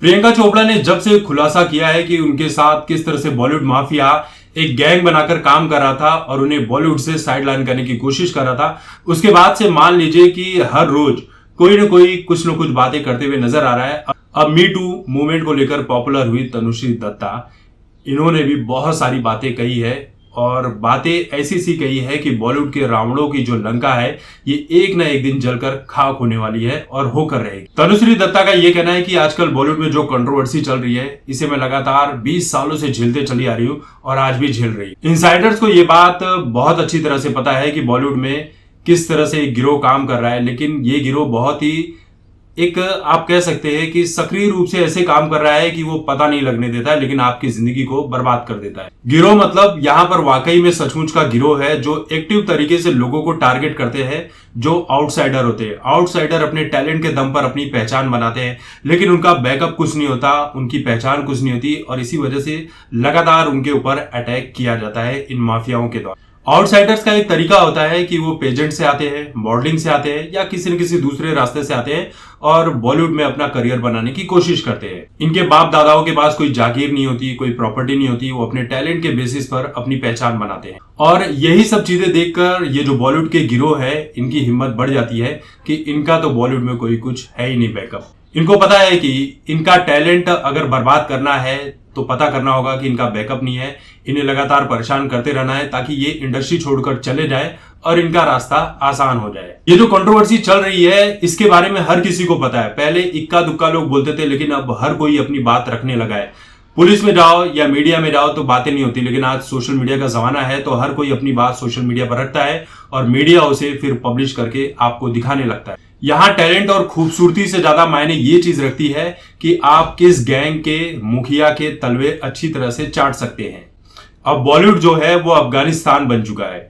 प्रियंका चोपड़ा ने जब से खुलासा किया है कि उनके साथ किस तरह से बॉलीवुड माफिया एक गैंग बनाकर काम कर रहा था और उन्हें बॉलीवुड से साइडलाइन करने की कोशिश कर रहा था, उसके बाद से मान लीजिए कि हर रोज कोई न कोई कुछ न कुछ बातें करते हुए नजर आ रहा है। अब मी टू मूवमेंट को लेकर पॉपुलर हुई तनुश्री दत्ता, इन्होंने भी बहुत सारी बातें कही है और बातें ऐसी सी कही है कि बॉलीवुड के रावणों की जो लंका है ये एक न एक दिन जलकर खाक होने वाली है और होकर रहेगी। तनुश्री दत्ता का ये कहना है कि आजकल बॉलीवुड में जो कंट्रोवर्सी चल रही है इसे मैं लगातार 20 सालों से झेलते चली आ रही हूँ और आज भी झेल रही हूँ। इनसाइडर्स को ये बात बहुत अच्छी तरह से पता है कि बॉलीवुड में किस तरह से एक गिरोह काम कर रहा है, लेकिन ये गिरोह बहुत ही एक आप कह सकते हैं कि सक्रिय रूप से ऐसे काम कर रहा है कि वो पता नहीं लगने देता है, लेकिन आपकी जिंदगी को बर्बाद कर देता है। गिरोह मतलब यहाँ पर वाकई में सचमुच का गिरोह है जो एक्टिव तरीके से लोगों को टारगेट करते हैं जो आउटसाइडर होते हैं। आउटसाइडर अपने टैलेंट के दम पर अपनी पहचान बनाते हैं, लेकिन उनका बैकअप कुछ नहीं होता, उनकी पहचान कुछ नहीं होती और इसी वजह से लगातार उनके ऊपर अटैक किया जाता है इन माफियाओं के द्वारा। आउटसाइडर्स का एक तरीका होता है कि वो पेजेंट से आते हैं, मॉडलिंग से आते हैं या किसी न किसी दूसरे रास्ते से आते हैं और बॉलीवुड में अपना करियर बनाने की कोशिश करते हैं। इनके बाप दादाओं के पास कोई जागीर नहीं होती, कोई प्रॉपर्टी नहीं होती, वो अपने टैलेंट के बेसिस पर अपनी पहचान बनाते हैं। और यही सब चीजें देखकर ये जो बॉलीवुड के गिरोह है इनकी हिम्मत बढ़ जाती है कि इनका तो बॉलीवुड में कोई कुछ है ही नहीं बैकअप। इनको पता है कि इनका टैलेंट अगर बर्बाद करना है तो पता करना होगा कि इनका बैकअप नहीं है, इन्हें लगातार परेशान करते रहना है ताकि ये इंडस्ट्री छोड़कर चले जाए और इनका रास्ता आसान हो जाए। ये जो कंट्रोवर्सी चल रही है इसके बारे में हर किसी को पता है। पहले इक्का दुक्का लोग बोलते थे, लेकिन अब हर कोई अपनी बात रखने लगा है। पुलिस में जाओ या मीडिया में जाओ तो बातें नहीं होती, लेकिन आज सोशल मीडिया का जमाना है तो हर कोई अपनी बात सोशल मीडिया पर रखता है और मीडिया उसे फिर पब्लिश करके आपको दिखाने लगता है। यहाँ टैलेंट और खूबसूरती से ज्यादा मायने ये चीज रखती है कि आप किस गैंग के मुखिया के तलवे अच्छी तरह से चाट सकते हैं। अब बॉलीवुड जो है वो अफगानिस्तान बन चुका है,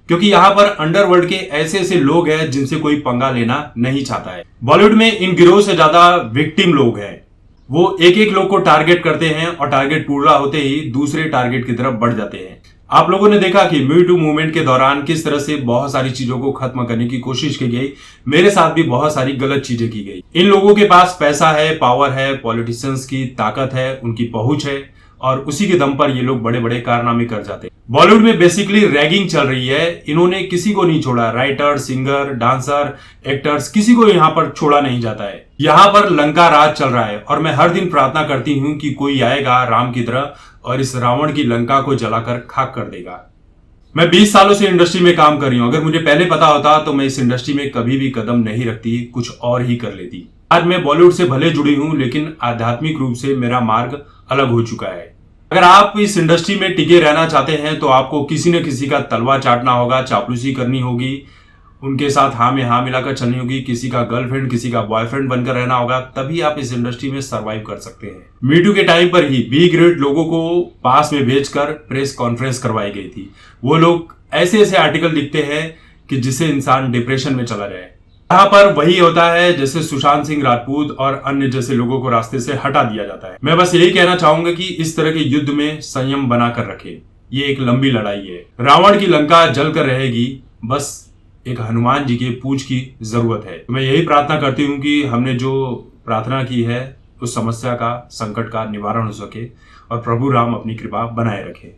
क्योंकि यहाँ पर अंडरवर्ल्ड के ऐसे ऐसे लोग हैं जिनसे कोई पंगा लेना नहीं चाहता है। बॉलीवुड में इन गिरोह से ज्यादा विक्टिम लोग हैं, वो एक एक लोग को टारगेट करते हैं और टारगेट पूरा होते ही दूसरे टारगेट की तरफ बढ़ जाते हैं। आप लोगों ने देखा कि मी टू मूवमेंट के दौरान किस तरह से बहुत सारी चीजों को खत्म करने की कोशिश की गई। मेरे साथ भी बहुत सारी गलत चीजें की गई। इन लोगों के पास पैसा है, पावर है, पॉलिटिशियंस की ताकत है, उनकी पहुंच है और उसी के दम पर ये लोग बड़े बड़े कारनामे कर जाते हैं। बॉलीवुड में बेसिकली रैगिंग चल रही है, इन्होंने किसी को नहीं छोड़ा। राइटर, सिंगर, डांसर, एक्टर्स, किसी को यहाँ पर छोड़ा नहीं जाता है। यहाँ पर लंका राज चल रहा है और मैं हर दिन प्रार्थना करती हूँ कि कोई आएगा राम की तरह और इस रावण की लंका को जलाकर खाक कर देगा। मैं 20 सालों से इंडस्ट्री में काम कर रही हूँ। अगर मुझे पहले पता होता तो मैं इस इंडस्ट्री में कभी भी कदम नहीं रखती, कुछ और ही कर लेती। आज मैं बॉलीवुड से भले जुड़ी हूँ, लेकिन आध्यात्मिक रूप से मेरा मार्ग अलग हो चुका है। अगर आप इस इंडस्ट्री में टिके रहना चाहते हैं तो आपको किसी न किसी का तलवा चाटना होगा, चापलूसी करनी होगी, उनके साथ हाँ में हाँ मिलाकर चलनी होगी, किसी का गर्लफ्रेंड, किसी का बॉयफ्रेंड बनकर रहना होगा, तभी आप इस इंडस्ट्री में सरवाइव कर सकते हैं। मी टू के टाइम पर ही बी ग्रेड लोगों को पास में भेजकर प्रेस कॉन्फ्रेंस करवाई गई थी। वो लोग ऐसे ऐसे आर्टिकल लिखते हैं कि जिससे इंसान डिप्रेशन में चला जाए। यहाँ पर वही होता है जैसे सुशांत सिंह राजपूत और अन्य जैसे लोगों को रास्ते से हटा दिया जाता है। मैं बस यही कहना चाहूंगा कि इस तरह के युद्ध में संयम बनाकर रखें। ये एक लंबी लड़ाई है। रावण की लंका जलकर रहेगी, बस एक हनुमान जी के पूछ की जरूरत है। मैं यही प्रार्थना करती हूँ कि हमने जो प्रार्थना की है उस समस्या का, संकट का निवारण हो सके और प्रभु राम अपनी कृपा बनाए रखे।